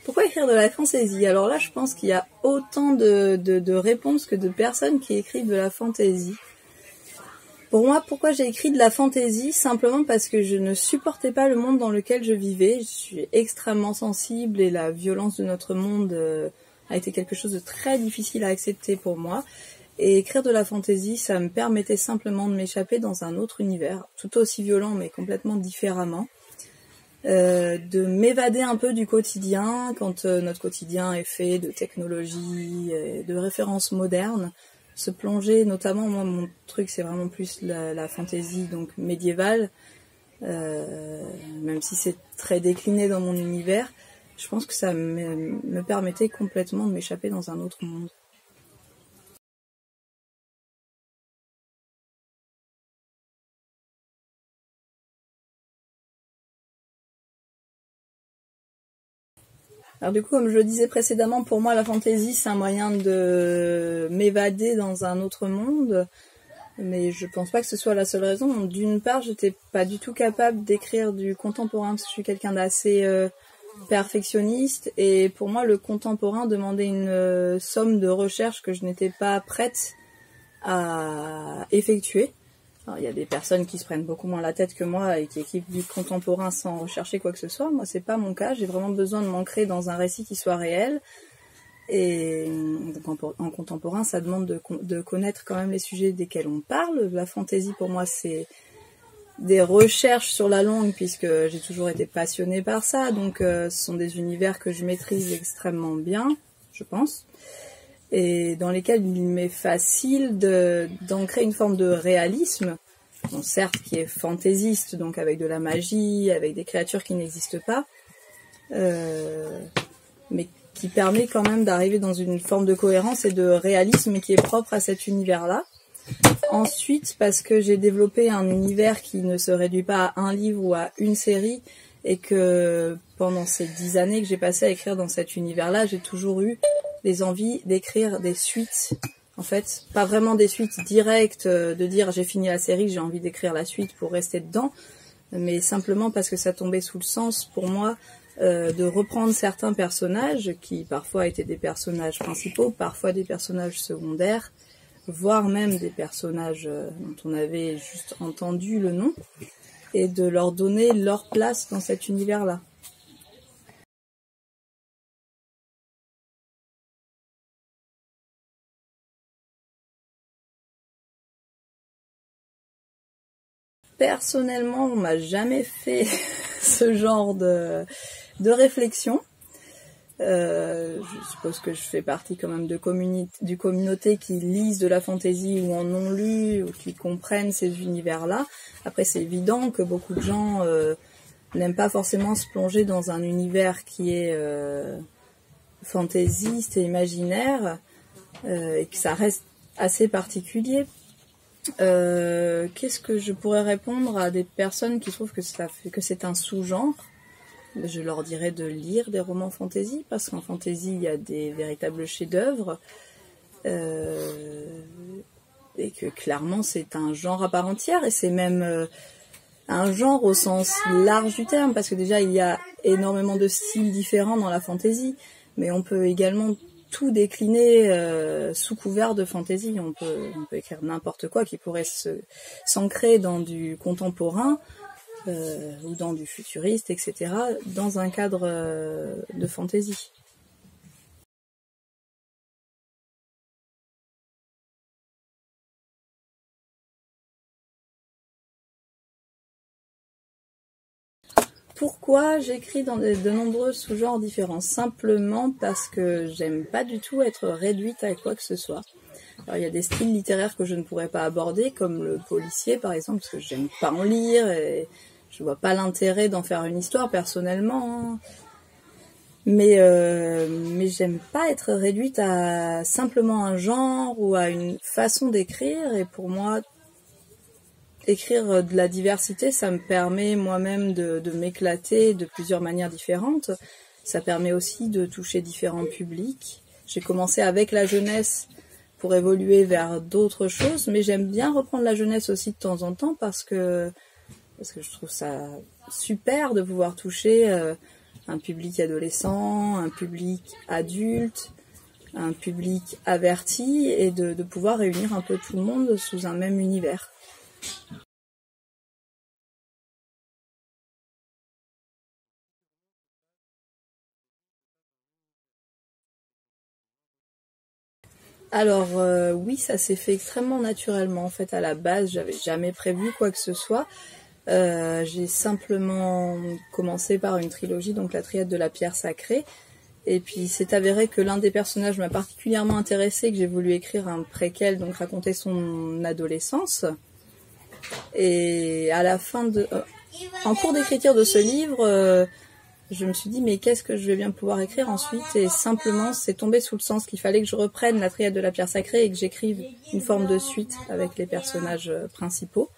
Pourquoi écrire de la fantaisie? Alors là, je pense qu'il y a autant de réponses que de personnes qui écrivent de la fantaisie. Pour moi, pourquoi j'ai écrit de la fantaisie? Simplement parce que je ne supportais pas le monde dans lequel je vivais. Je suis extrêmement sensible et la violence de notre monde a été quelque chose de très difficile à accepter pour moi. Et écrire de la fantaisie, ça me permettait simplement de m'échapper dans un autre univers, tout aussi violent mais complètement différemment. De m'évader un peu du quotidien quand notre quotidien est fait de technologie, de références modernes, se plonger, notamment moi mon truc c'est vraiment plus la fantaisie donc médiévale, même si c'est très décliné dans mon univers, je pense que ça me permettait complètement de m'échapper dans un autre monde. Alors du coup, comme je le disais précédemment, pour moi la fantaisie c'est un moyen de m'évader dans un autre monde, mais je pense pas que ce soit la seule raison. D'une part, j'étais pas du tout capable d'écrire du contemporain parce que je suis quelqu'un d'assez perfectionniste et pour moi le contemporain demandait une somme de recherche que je n'étais pas prête à effectuer. Alors, il y a des personnes qui se prennent beaucoup moins la tête que moi et qui écrivent du contemporain sans rechercher quoi que ce soit. Moi, c'est pas mon cas. J'ai vraiment besoin de m'ancrer dans un récit qui soit réel. Et donc, en contemporain, ça demande de connaître quand même les sujets desquels on parle. La fantaisie, pour moi, c'est des recherches sur la langue, puisque j'ai toujours été passionnée par ça. Donc, ce sont des univers que je maîtrise extrêmement bien, je pense. Et dans lesquels il m'est facile d'ancrer une forme de réalisme, bon, certes qui est fantaisiste, donc avec de la magie, avec des créatures qui n'existent pas, mais qui permet quand même d'arriver dans une forme de cohérence et de réalisme qui est propre à cet univers-là. Ensuite, parce que j'ai développé un univers qui ne se réduit pas à un livre ou à une série, et que pendant ces 10 années que j'ai passé à écrire dans cet univers-là, j'ai toujours eu des envies d'écrire des suites. En fait, pas vraiment des suites directes, de dire j'ai fini la série, j'ai envie d'écrire la suite pour rester dedans, mais simplement parce que ça tombait sous le sens pour moi de reprendre certains personnages qui parfois étaient des personnages principaux, parfois des personnages secondaires, voire même des personnages dont on avait juste entendu le nom, et de leur donner leur place dans cet univers-là. Personnellement, on m'a jamais fait ce genre de réflexion. Je suppose que je fais partie quand même du communauté qui lisent de la fantaisie ou en ont lu ou qui comprennent ces univers-là. Après, c'est évident que beaucoup de gens n'aiment pas forcément se plonger dans un univers qui est fantaisiste et imaginaire et que ça reste assez particulier. Qu'est-ce que je pourrais répondre à des personnes qui trouvent que c'est un sous-genre? Je leur dirais de lire des romans fantasy, parce qu'en fantasy, il y a des véritables chefs-d'œuvre, et que clairement, c'est un genre à part entière, et c'est même un genre au sens large du terme, parce que déjà, il y a énormément de styles différents dans la fantasy, mais on peut également tout décliner sous couvert de fantaisie. On peut écrire n'importe quoi qui pourrait s'ancrer dans du contemporain, ou dans du futuriste, etc., dans un cadre de fantaisie. Pourquoi j'écris dans de nombreux sous-genres différents? Simplement parce que j'aime pas du tout être réduite à quoi que ce soit. Alors, il y a des styles littéraires que je ne pourrais pas aborder, comme le policier par exemple, parce que j'aime pas en lire et je vois pas l'intérêt d'en faire une histoire personnellement. Mais j'aime pas être réduite à simplement un genre ou à une façon d'écrire, et pour moi, écrire de la diversité, ça me permet moi-même de m'éclater de plusieurs manières différentes. Ça permet aussi de toucher différents publics. J'ai commencé avec la jeunesse pour évoluer vers d'autres choses, mais j'aime bien reprendre la jeunesse aussi de temps en temps parce que je trouve ça super de pouvoir toucher un public adolescent, un public adulte, un public averti, et de pouvoir réunir un peu tout le monde sous un même univers. Alors oui, ça s'est fait extrêmement naturellement. En fait, à la base, j'avais jamais prévu quoi que ce soit. J'ai simplement commencé par une trilogie, donc la triade de la pierre sacrée. Et puis c'est avéré que l'un des personnages m'a particulièrement intéressée, que j'ai voulu écrire un préquel, donc raconter son adolescence. Et à la fin en cours d'écriture de ce livre, je me suis dit mais qu'est-ce que je vais bien pouvoir écrire ensuite, et simplement c'est tombé sous le sens qu'il fallait que je reprenne la triade de la pierre sacrée et que j'écrive une forme de suite avec les personnages principaux.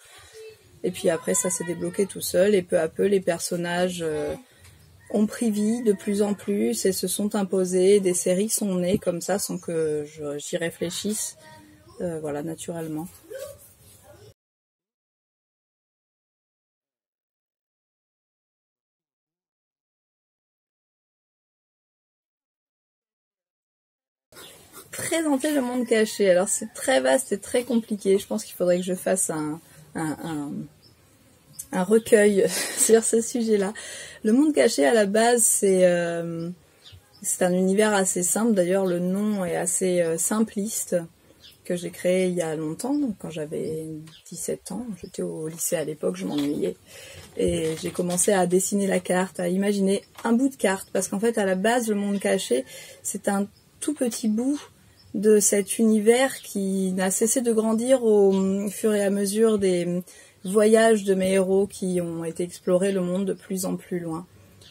Et puis après ça s'est débloqué tout seul, et peu à peu les personnages ont pris vie de plus en plus et se sont imposés, des séries sont nées comme ça sans que j'y réfléchisse, voilà, naturellement. Présenter le monde caché, alors c'est très vaste et très compliqué. Je pense qu'il faudrait que je fasse un recueil sur ce sujet-là. Le monde caché, à la base, c'est un univers assez simple. D'ailleurs, le nom est assez simpliste, que j'ai créé il y a longtemps, donc quand j'avais 17 ans. J'étais au lycée à l'époque, je m'ennuyais. Et j'ai commencé à dessiner la carte, à imaginer un bout de carte. Parce qu'en fait, à la base, le monde caché, c'est un tout petit bout de cet univers qui n'a cessé de grandir au fur et à mesure des voyages de mes héros qui ont été explorer le monde de plus en plus loin.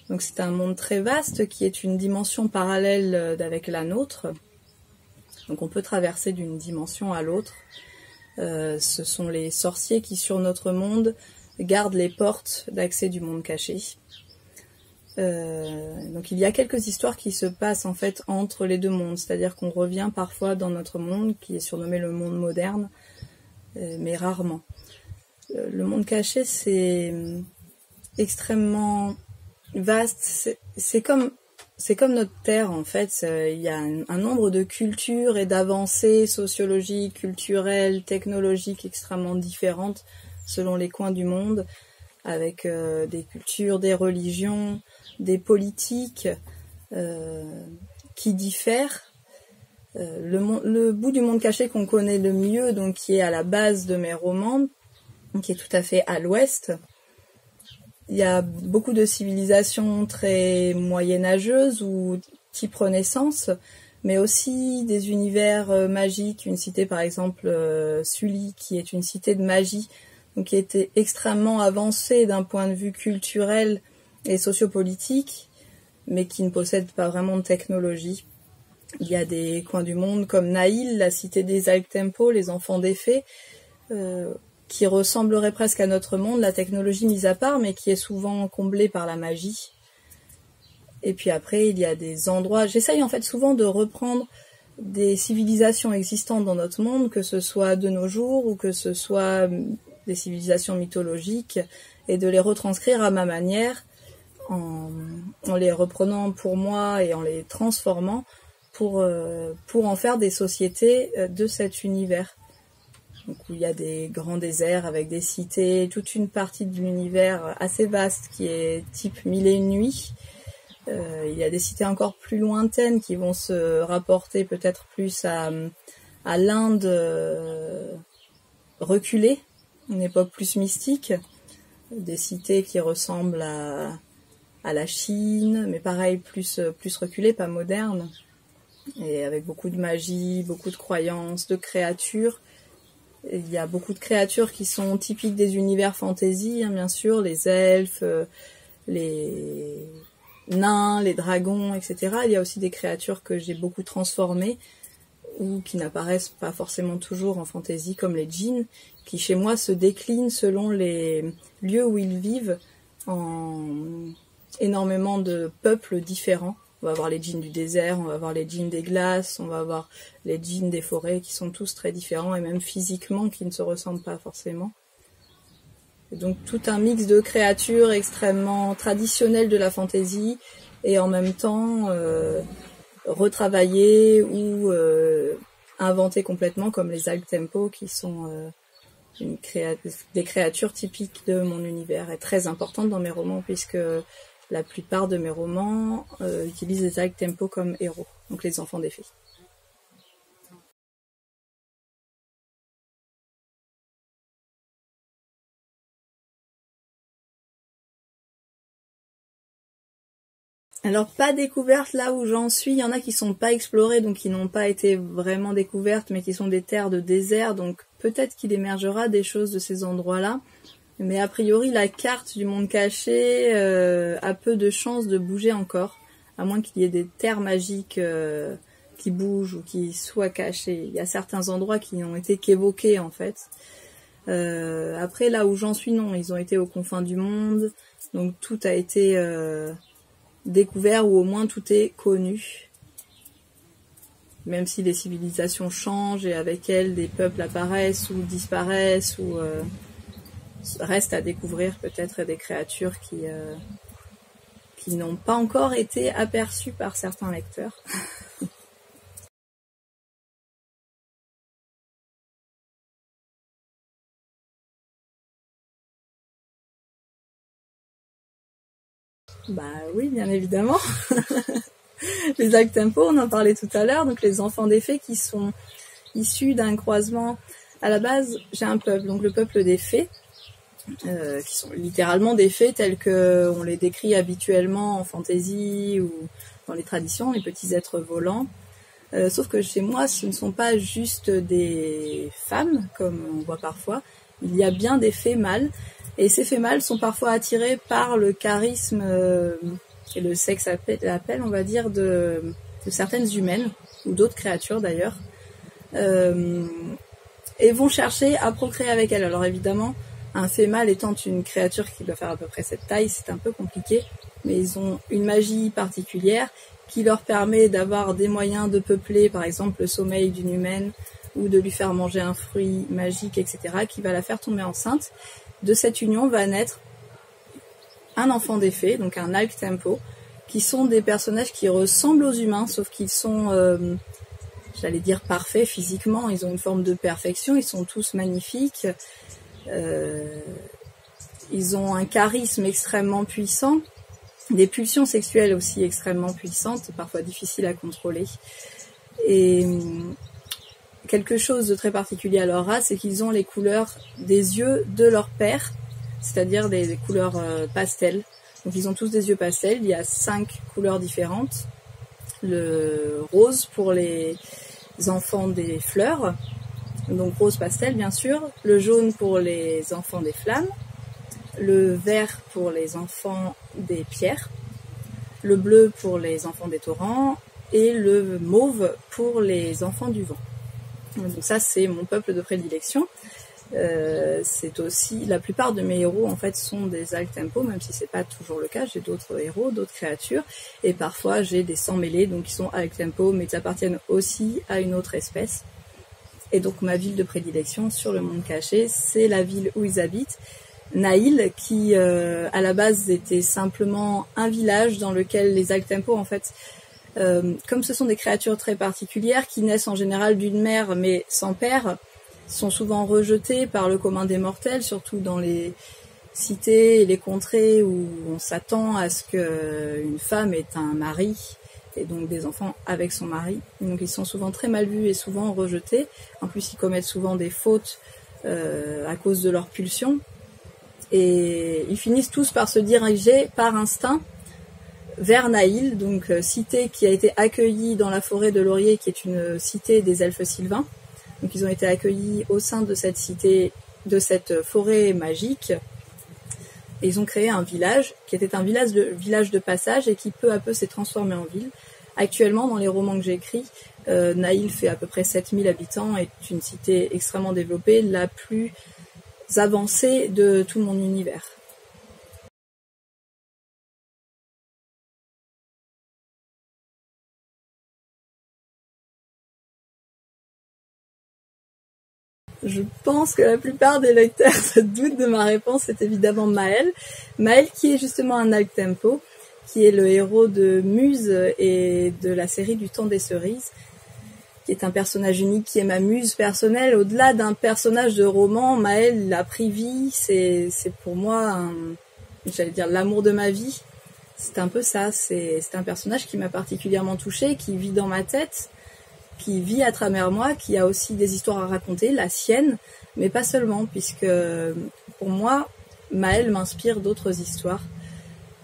Donc c'est un monde très vaste qui est une dimension parallèle avec la nôtre. Donc on peut traverser d'une dimension à l'autre. Ce sont les sorciers qui, sur notre monde, gardent les portes d'accès du monde caché. Donc il y a quelques histoires qui se passent en fait entre les deux mondes, c'est-à-dire qu'on revient parfois dans notre monde qui est surnommé le monde moderne, mais rarement. Le monde caché, c'est extrêmement vaste, c'est comme notre Terre en fait. Il y a un nombre de cultures et d'avancées sociologiques, culturelles, technologiques extrêmement différentes selon les coins du monde, avec des cultures, des religions, des politiques qui diffèrent. Le bout du monde caché qu'on connaît le mieux, donc qui est à la base de mes romans, qui est tout à fait à l'ouest, il y a beaucoup de civilisations très moyenâgeuses ou type Renaissance, mais aussi des univers magiques. Une cité par exemple, Sully, qui est une cité de magie, donc qui était extrêmement avancée d'un point de vue culturel et sociopolitique, mais qui ne possède pas vraiment de technologie. Il y a des coins du monde comme Naïl, la cité des Alctempo, les enfants des fées, qui ressemblerait presque à notre monde, la technologie mise à part, mais qui est souvent comblée par la magie. Et puis après, il y a des endroits... J'essaye en fait souvent de reprendre des civilisations existantes dans notre monde, que ce soit de nos jours ou que ce soit des civilisations mythologiques, et de les retranscrire à ma manière, en les reprenant pour moi et en les transformant pour en faire des sociétés de cet univers. Donc, où il y a des grands déserts avec des cités, toute une partie de l'univers assez vaste qui est type Mille et une nuits. Il y a des cités encore plus lointaines qui vont se rapporter peut-être plus à l'Inde reculée, une époque plus mystique. Des cités qui ressemblent à la Chine, mais pareil, plus reculées, pas modernes. Et avec beaucoup de magie, beaucoup de croyances, de créatures. Il y a beaucoup de créatures qui sont typiques des univers fantasy, hein, bien sûr, les elfes, les nains, les dragons, etc. Il y a aussi des créatures que j'ai beaucoup transformées ou qui n'apparaissent pas forcément toujours en fantasy, comme les djinns, qui chez moi se déclinent selon les lieux où ils vivent en énormément de peuples différents. On va avoir les djinns du désert, on va avoir les djinns des glaces, on va avoir les djinns des forêts qui sont tous très différents et même physiquement qui ne se ressemblent pas forcément. Et donc tout un mix de créatures extrêmement traditionnelles de la fantasy et en même temps retravaillées ou inventées complètement, comme les Alk Tempo qui sont des créatures typiques de mon univers et très importantes dans mes romans, puisque la plupart de mes romans utilisent les Alk Tempo comme héros, donc les enfants des fées. Alors pas découverte là où j'en suis, il y en a qui sont pas explorées, donc qui n'ont pas été vraiment découvertes, mais qui sont des terres de désert, donc peut-être qu'il émergera des choses de ces endroits-là. Mais a priori, la carte du monde caché a peu de chances de bouger encore, à moins qu'il y ait des terres magiques qui bougent ou qui soient cachées. Il y a certains endroits qui n'ont été qu'évoqués en fait. Après, là où j'en suis, non, ils ont été aux confins du monde, donc tout a été découvert, ou au moins tout est connu. Même si les civilisations changent et avec elles des peuples apparaissent ou disparaissent, ou reste à découvrir peut-être des créatures qui n'ont pas encore été aperçues par certains lecteurs. Bah oui, bien évidemment. Les Alk Tempo, on en parlait tout à l'heure, donc les enfants des fées qui sont issus d'un croisement. À la base, j'ai un peuple, donc le peuple des fées, qui sont littéralement des fées tels qu'on les décrit habituellement en fantasy ou dans les traditions, les petits êtres volants. Sauf que chez moi, ce ne sont pas juste des femmes, comme on voit parfois. Il y a bien des fées mâles. Et ces fées mâles sont parfois attirées par le charisme et le sexe appel, on va dire, de certaines humaines, ou d'autres créatures d'ailleurs, et vont chercher à procréer avec elles. Alors évidemment, un fée mâle étant une créature qui doit faire à peu près cette taille, c'est un peu compliqué, mais ils ont une magie particulière qui leur permet d'avoir des moyens de peupler, par exemple, le sommeil d'une humaine, ou de lui faire manger un fruit magique, etc., qui va la faire tomber enceinte. De cette union va naître un enfant des fées, donc un Alk Tempo, qui sont des personnages qui ressemblent aux humains, sauf qu'ils sont, j'allais dire, parfaits physiquement. Ils ont une forme de perfection, ils sont tous magnifiques. Ils ont un charisme extrêmement puissant, des pulsions sexuelles aussi extrêmement puissantes, parfois difficiles à contrôler. Et quelque chose de très particulier à leur race, c'est qu'ils ont les couleurs des yeux de leur père, c'est-à-dire des couleurs pastel. Donc ils ont tous des yeux pastels, il y a 5 couleurs différentes. Le rose pour les enfants des fleurs, donc rose pastel bien sûr, le jaune pour les enfants des flammes, le vert pour les enfants des pierres, le bleu pour les enfants des torrents et le mauve pour les enfants du vent. Donc ça, c'est mon peuple de prédilection. C'est aussi, la plupart de mes héros en fait sont des Alk Tempo, même si c'est pas toujours le cas. J'ai d'autres héros, d'autres créatures, et parfois j'ai des sang mêlés, donc qui sont Alk Tempo, mais qui appartiennent aussi à une autre espèce. Et donc ma ville de prédilection sur le monde caché, c'est la ville où ils habitent, Naïl, qui à la base était simplement un village dans lequel les Alk Tempo en fait, comme ce sont des créatures très particulières qui naissent en général d'une mère mais sans père, sont souvent rejetées par le commun des mortels, surtout dans les cités et les contrées où on s'attend à ce qu'une femme ait un mari et donc des enfants avec son mari. Donc ils sont souvent très mal vus et souvent rejetés. En plus, ils commettent souvent des fautes à cause de leur pulsion. Et ils finissent tous par se diriger par instinct vers Naïl, donc cité qui a été accueillie dans la forêt de Laurier, qui est une cité des elfes sylvains. Donc ils ont été accueillis au sein de cette cité, de cette forêt magique. Et ils ont créé un village qui était un village de passage et qui peu à peu s'est transformé en ville. Actuellement, dans les romans que j'écris, Naïl fait à peu près 7000 habitants, est une cité extrêmement développée, la plus avancée de tout mon univers. Je pense que la plupart des lecteurs se doutent de ma réponse, c'est évidemment Maël. Maël qui est justement un up-tempo, qui est le héros de Muse et de la série du Temps des Cerises, qui est un personnage unique, qui est ma muse personnelle. Au-delà d'un personnage de roman, Maël a pris vie, c'est pour moi, j'allais dire l'amour de ma vie. C'est un peu ça, c'est un personnage qui m'a particulièrement touchée, qui vit dans ma tête, qui vit à travers moi, qui a aussi des histoires à raconter, la sienne, mais pas seulement, puisque pour moi, Maël m'inspire d'autres histoires.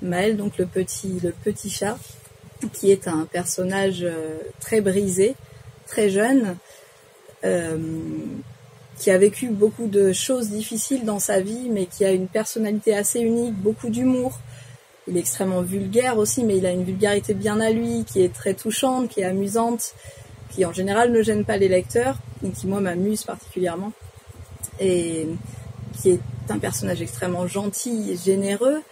Maël, donc le petit chat, qui est un personnage très brisé, très jeune, qui a vécu beaucoup de choses difficiles dans sa vie, mais qui a une personnalité assez unique, beaucoup d'humour. Il est extrêmement vulgaire aussi, mais il a une vulgarité bien à lui, qui est très touchante, qui est amusante, qui en général ne gêne pas les lecteurs, et qui moi m'amuse particulièrement, et qui est un personnage extrêmement gentil et généreux,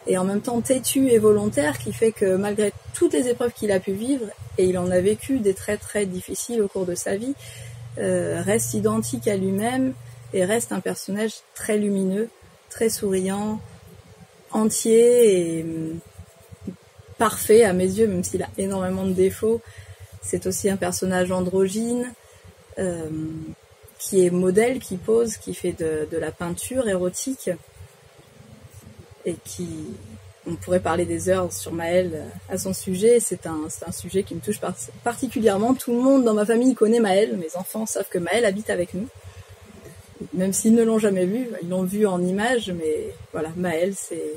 et en même temps têtu et volontaire, qui fait que malgré toutes les épreuves qu'il a pu vivre, et il en a vécu des très très difficiles au cours de sa vie, reste identique à lui-même, et reste un personnage très lumineux, très souriant, entier et parfait à mes yeux, même s'il a énormément de défauts. C'est aussi un personnage androgyne, qui est modèle, qui pose, qui fait de la peinture érotique, et qui, on pourrait parler des heures sur Maël à son sujet. C'est un sujet qui me touche particulièrement. Tout le monde dans ma famille connaît Maël, mes enfants savent que Maël habite avec nous. Même s'ils ne l'ont jamais vu, ils l'ont vu en images, mais voilà, Maël, c'est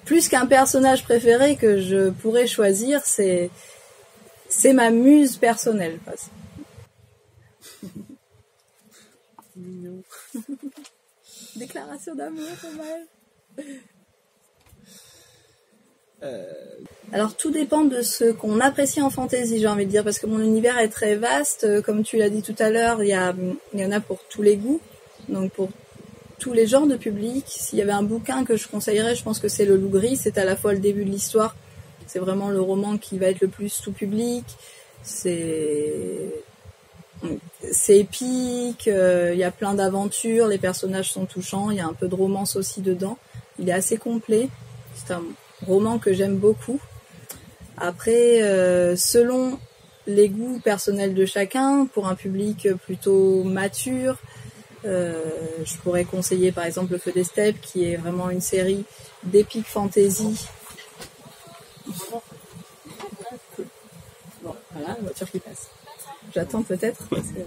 plus qu'un personnage préféré que je pourrais choisir, c'est ma muse personnelle. Mignon. Déclaration d'amour pour Maël. Alors tout dépend de ce qu'on apprécie en fantasy, j'ai envie de dire, parce que mon univers est très vaste. Comme tu l'as dit tout à l'heure, il y en a pour tous les goûts, donc pour tous les genres de public. S'il y avait un bouquin que je conseillerais, je pense que c'est Le Loup Gris. C'est à la fois le début de l'histoire, c'est vraiment le roman qui va être le plus tout public, c'est épique, il y a plein d'aventures, les personnages sont touchants, il y a un peu de romance aussi dedans, il est assez complet, c'est un roman que j'aime beaucoup. Après, selon les goûts personnels de chacun, pour un public plutôt mature, je pourrais conseiller par exemple Le Feu des Steppes, qui est vraiment une série d'épique fantasy. Bon, voilà, la voiture qui passe. J'attends peut-être. Parce que...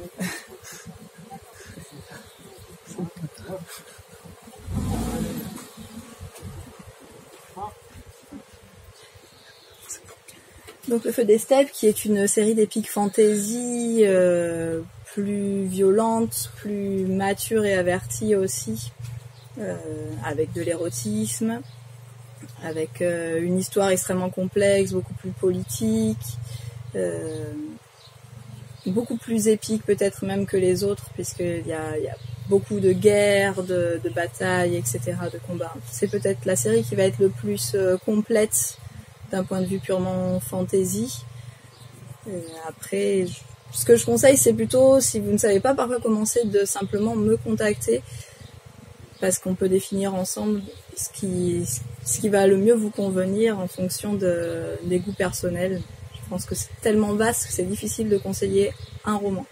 Donc Le Feu des Steppes, qui est une série d'épique fantasy plus violente, plus mature et avertie aussi, avec de l'érotisme, avec une histoire extrêmement complexe, beaucoup plus politique, beaucoup plus épique peut-être même que les autres, puisqu'il y a beaucoup de guerres, de batailles, etc., de combats. C'est peut-être la série qui va être le plus complète d'un point de vue purement fantasy. Après, ce que je conseille, c'est plutôt, si vous ne savez pas par quoi commencer, de simplement me contacter, parce qu'on peut définir ensemble ce qui va le mieux vous convenir en fonction des goûts personnels. Je pense que c'est tellement vaste que c'est difficile de conseiller un roman.